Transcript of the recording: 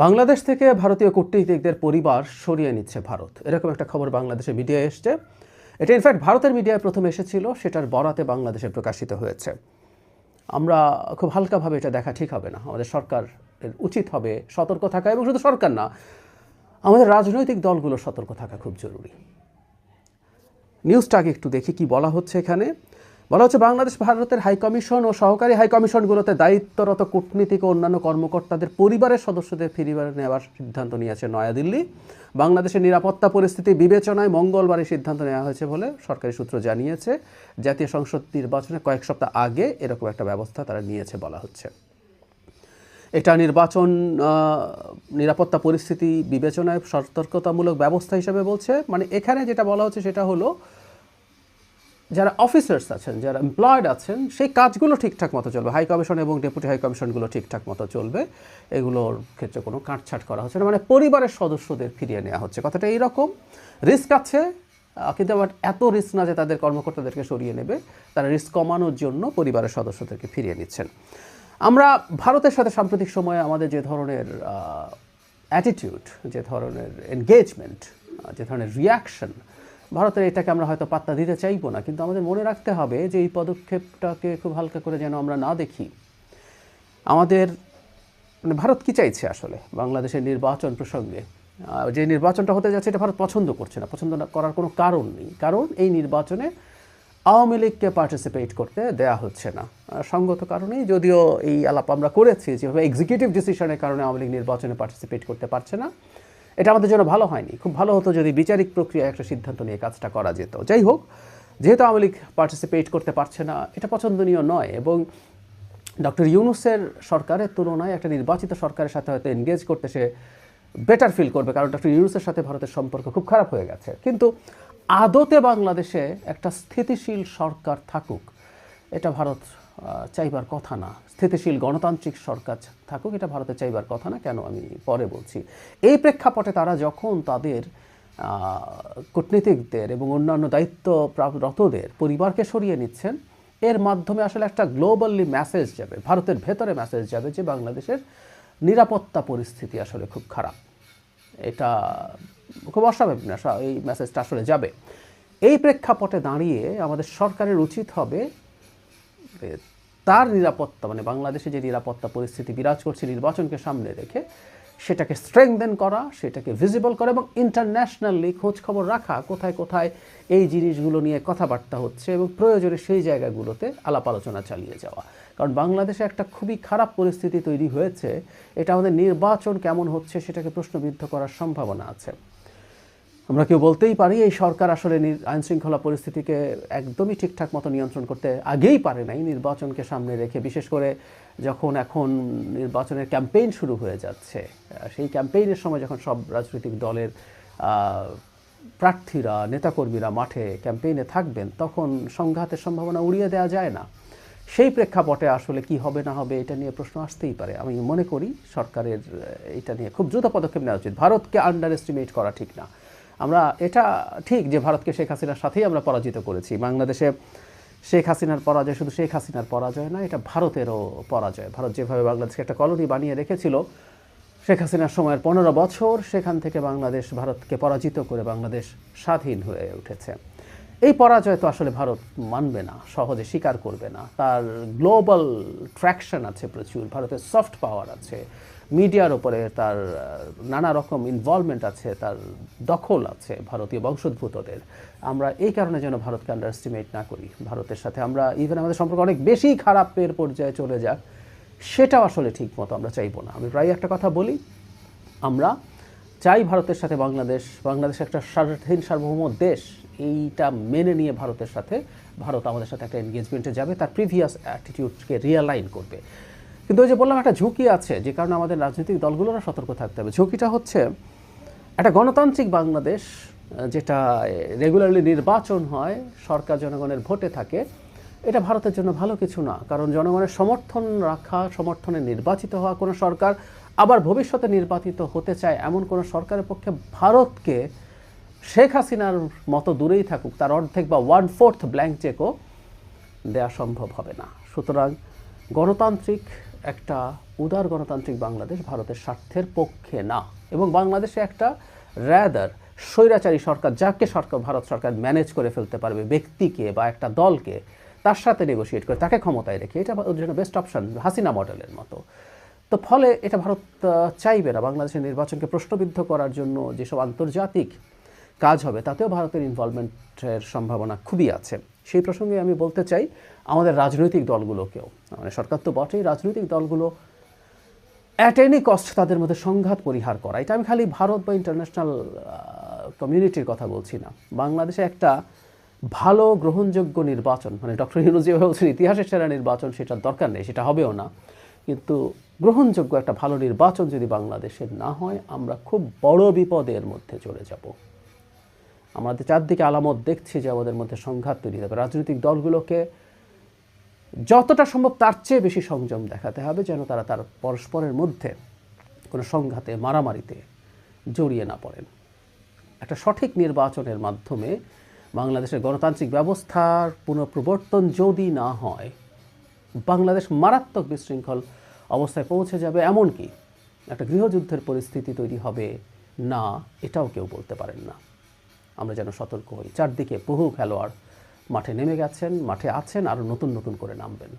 বাংলাদেশ থেকে ভারতীয় কূটনীতিকদের পরিবার সরিয়ে নিচ্ছে ভারত, এরকম একটা খবর বাংলাদেশের মিডিয়ায় এসছে। এটা ইনফ্যাক্ট ভারতের মিডিয়ায় প্রথম এসেছিল, সেটার বরাতে বাংলাদেশে প্রকাশিত হয়েছে। আমরা খুব হালকাভাবে এটা দেখা ঠিক হবে না। আমাদের সরকারের উচিত হবে সতর্ক থাকা, এবং শুধু সরকার না, আমাদের রাজনৈতিক দলগুলো সতর্ক থাকা খুব জরুরি। নিউজটা আগে একটু দেখি কি বলা হচ্ছে। এখানে বলা হচ্ছে, বাংলাদেশ ভারতের হাইকমিশন ও সহকারী হাইকমিশনগুলোতে দায়িত্বরত কূটনীতিক ও অন্যান্য কর্মকর্তাদের পরিবারের সদস্যদের ফিরিয়ে নেওয়ার সিদ্ধান্ত নিয়েছে নয়াদিল্লি। বাংলাদেশের নিরাপত্তা পরিস্থিতি বিবেচনায় মঙ্গলবার এই সিদ্ধান্ত নেওয়া হয়েছে বলে সরকারি সূত্র জানিয়েছে। জাতীয় সংসদ নির্বাচনের কয়েক সপ্তাহ আগে এরকম একটা ব্যবস্থা তারা নিয়েছে বলা হচ্ছে। এটা নির্বাচন নিরাপত্তা পরিস্থিতি বিবেচনায় সতর্কতামূলক ব্যবস্থা হিসেবে বলছে। মানে এখানে যেটা বলা হচ্ছে সেটা হলো, যারা অফিসার্স আছেন, যারা এমপ্লয়েড আছেন, সেই কাজগুলো ঠিকঠাক মতো চলবে। হাই কমিশন এবং ডেপুটি হাই কমিশনগুলো ঠিকঠাক মতো চলবে, এগুলোর ক্ষেত্রে কোনো কাটছাট করা হচ্ছে না। মানে পরিবারের সদস্যদের ফিরিয়ে নেওয়া হচ্ছে। কথাটা এইরকম, রিস্ক আছে, কিন্তু আবার এত রিস্ক না যে তাদের কর্মকর্তাদেরকে সরিয়ে নেবে। তারা রিস্ক কমানোর জন্য পরিবারের সদস্যদেরকে ফিরিয়ে নিচ্ছেন। আমরা ভারতের সাথে সাম্প্রতিক সময়ে আমাদের যে ধরনের অ্যাটিটিউড, যে ধরনের এনগেজমেন্ট, যে ধরনের রিয়াকশন, ভারতের এটাকে আমরা হয়তো পাত্তা দিতে চাইবো না, কিন্তু আমাদের মনে রাখতে হবে যে এই পদক্ষেপটাকে খুব হালকা করে যেন আমরা না দেখি। আমাদের মানে ভারত কী চাইছে আসলে বাংলাদেশের নির্বাচন প্রসঙ্গে? যে নির্বাচনটা হতে যাচ্ছে এটা ভারত পছন্দ করছে না, পছন্দ না করার কোনো কারণ নেই। কারণ এই নির্বাচনে আওয়ামী লীগকে পার্টিসিপেট করতে দেয়া হচ্ছে না, সঙ্গত কারণেই। যদিও এই আলাপ আমরা করেছি যেভাবে এক্সিকিউটিভ ডিসিশনের কারণে আওয়ামী লীগ নির্বাচনে পার্টিসিপেট করতে পারছে না, এটা আমাদের জন্য ভালো হয়নি। খুব ভালো হতো যদি বিচারিক প্রক্রিয়ায় একটা সিদ্ধান্ত নিয়ে কাজটা করা যেত। যাই হোক, যেহেতু আওয়ামী লীগ পার্টিসিপেট করতে পারছে না, এটা পছন্দনীয় নয়। এবং ডক্টর ইউনূসের সরকারের তুলনায় একটা নির্বাচিত সরকারের সাথে হয়তো এনগেজ করতে সে বেটার ফিল করবে, কারণ ডক্টর ইউনূসের সাথে ভারতের সম্পর্ক খুব খারাপ হয়ে গেছে। কিন্তু আদতে বাংলাদেশে একটা স্থিতিশীল সরকার থাকুক, এটা ভারত চাইবার কথা না। স্থিতিশীল গণতান্ত্রিক সরকার থাকুক, এটা ভারতের চাইবার কথা না। কেন, আমি পরে বলছি। এই প্রেক্ষাপটে তারা যখন তাদের কূটনীতিকদের এবং অন্যান্য দায়িত্বরতদের পরিবারকে সরিয়ে নিচ্ছেন, এর মাধ্যমে আসলে একটা গ্লোবালি মেসেজ যাবে, ভারতের ভেতরে মেসেজ যাবে যে বাংলাদেশের নিরাপত্তা পরিস্থিতি আসলে খুব খারাপ। এটা খুব অস্বাভাবিক না, এই মেসেজটা আসলে যাবে। এই প্রেক্ষাপটে দাঁড়িয়ে আমাদের সরকারের উচিত হবে তার নিরাপত্তা, মানে বাংলাদেশে যে নিরাপত্তা পরিস্থিতি বিরাজ করছে নির্বাচনকে সামনে রেখে, সেটাকে স্ট্রেংথেন করা, সেটাকে ভিজিবল করা, এবং ইন্টারন্যাশনালি খোঁজখবর রাখা কোথায় কোথায় এই জিনিসগুলো নিয়ে কথাবার্তা হচ্ছে, এবং প্রয়োজনে সেই জায়গাগুলোতে আলাপ আলোচনা চালিয়ে যাওয়া। কারণ বাংলাদেশে একটা খুবই খারাপ পরিস্থিতি তৈরি হয়েছে, এটা আমাদের নির্বাচন কেমন হচ্ছে সেটাকে প্রশ্নবিদ্ধ করার সম্ভাবনা আছে। আমরা কেউ বলতেই পারি এই সরকার আসলে আইনশৃঙ্খলা পরিস্থিতিকে একদমই ঠিকঠাক মতো নিয়ন্ত্রণ করতে আগেই পারে নাই, নির্বাচনকে সামনে রেখে। বিশেষ করে যখন এখন নির্বাচনের ক্যাম্পেইন শুরু হয়ে যাচ্ছে, সেই ক্যাম্পেইনের সময় যখন সব রাজনৈতিক দলের প্রার্থীরা, নেতাকর্মীরা মাঠে ক্যাম্পেইনে থাকবেন, তখন সংঘাতের সম্ভাবনা উড়িয়ে দেওয়া যায় না। সেই প্রেক্ষাপটে আসলে কি হবে না হবে এটা নিয়ে প্রশ্ন আসতেই পারে। আমি মনে করি সরকারের এটা নিয়ে খুব দ্রুত পদক্ষেপ নেওয়া উচিত। ভারতকে আন্ডার এস্টিমেট করা ঠিক না। আমরা এটা ঠিক যে ভারতকে শেখ হাসিনার সাথেই আমরা পরাজিত করেছি। বাংলাদেশে শেখ হাসিনার পরাজয় শুধু শেখ হাসিনার পরাজয় না, এটা ভারতেরও পরাজয়। ভারত যেভাবে বাংলাদেশকে একটা কলোনি বানিয়ে রেখেছিল শেখ হাসিনার সময়ের 15 বছর, সেখান থেকে বাংলাদেশ ভারতকে পরাজিত করে বাংলাদেশ স্বাধীন হয়ে উঠেছে। এই পরাজয় তো আসলে ভারত মানবে না, সহজে স্বীকার করবে না। তার গ্লোবাল ট্র্যাকশন আছে প্রচুর, ভারতের সফট পাওয়ার আছে, মিডিয়ার ওপরে তার নানা রকম ইনভলভমেন্ট আছে, তার দখল আছে ভারতীয় বংশোদ্ভূতদের। আমরা এই কারণে যেন ভারতকে আন্ডার এস্টিমেট না করি। ভারতের সাথে আমরা ইভেন আমাদের সম্পর্ক অনেক বেশি খারাপের পর্যায়ে চলে যাক, সেটাও আসলে ঠিক মতো আমরা চাইবো না। আমি প্রায় একটা কথা বলি, আমরা চাই ভারতের সাথে বাংলাদেশ একটা স্বাধীন সার্বভৌম দেশ, এইটা মেনে নিয়ে ভারতের সাথে, ভারত আমাদের সাথে একটা এনগেজমেন্টে যাবে, তার প্রিভিয়াস অ্যাটিটিউডকে রিয়ালাইন করবে। কিন্তু ওই যে বললাম, একটা ঝুঁকি আছে, যে কারণে আমাদের রাজনৈতিক দলগুলোরও সতর্ক থাকতে হবে। ঝুঁকিটা হচ্ছে, একটা গণতান্ত্রিক বাংলাদেশ যেটা রেগুলারলি নির্বাচন হয়, সরকার জনগণের ভোটে থাকে, এটা ভারতের জন্য ভালো কিছু না। কারণ জনগণের সমর্থন রাখা, সমর্থনে নির্বাচিত হওয়া কোনো সরকার আবার ভবিষ্যতে নির্বাচিত হতে চায় এমন কোনো সরকারের পক্ষে ভারতকে শেখ হাসিনার মতো দূরেই থাকুক, তার অর্ধেক বা 1/4 ব্ল্যাঙ্ক চেকও দেওয়া সম্ভব হবে না। সুতরাং গণতান্ত্রিক একটা উদার গণতান্ত্রিক বাংলাদেশ ভারতের স্বার্থের পক্ষে না, এবং বাংলাদেশে একটা র্যাদার স্বৈরাচারী সরকার, যাকে ভারত সরকার ম্যানেজ করে ফেলতে পারবে, ব্যক্তিকে বা একটা দলকে তার সাথে নেগোশিয়েট করে তাকে ক্ষমতায় রেখে, এটা ওর জন্য বেস্ট অপশন, হাসিনা মডেলের মতো। তো ফলে এটা ভারত চাইবে না। বাংলাদেশের নির্বাচনকে প্রশ্নবিদ্ধ করার জন্য যেসব আন্তর্জাতিক কাজ হবে তাতেও ভারতের ইনভলভমেন্টের সম্ভাবনা খুবই আছে। সেই প্রসঙ্গে আমি বলতে চাই আমাদের রাজনৈতিক দলগুলোকেও, মানে সরকার তো বটেই, রাজনৈতিক দলগুলো অ্যাট এনি কস্ট তাদের মধ্যে সংঘাত পরিহার করা। এটা আমি খালি ভারত বা ইন্টারন্যাশনাল কমিউনিটির কথা বলছি না। বাংলাদেশে একটা ভালো গ্রহণযোগ্য নির্বাচন, মানে ডক্টর ইউনূস যেভাবে বলছেন ইতিহাসের সেরা নির্বাচন, সেটার দরকার নেই, সেটা হবেও না, কিন্তু গ্রহণযোগ্য একটা ভালো নির্বাচন যদি বাংলাদেশের না হয় আমরা খুব বড় বিপদের মধ্যে চলে যাব। আমাদের চারদিকে আলামত দেখছি যে আমাদের মধ্যে সংঘাত তৈরি হবে। রাজনৈতিক দলগুলোকে যতটা সম্ভব তার চেয়ে বেশি সংযম দেখাতে হবে, যেন তারা তার পরস্পরের মধ্যে কোনো সংঘাতে, মারামারিতে জড়িয়ে না পড়েন। একটা সঠিক নির্বাচনের মাধ্যমে বাংলাদেশের গণতান্ত্রিক ব্যবস্থার পুনঃপ্রবর্তন যদি না হয়, বাংলাদেশ মারাত্মক বিশৃঙ্খল অবস্থায় পৌঁছে যাবে, এমনকি একটা গৃহযুদ্ধের পরিস্থিতি তৈরি হবে না, এটাও কেউ বলতে পারেন না। আমরা যেন সতর্ক হই। চারদিকে বহু খেলোয়াড় মাঠে নেমে গেছেন, মাঠে আছেন, আরও নতুন নতুন করে নামবেন।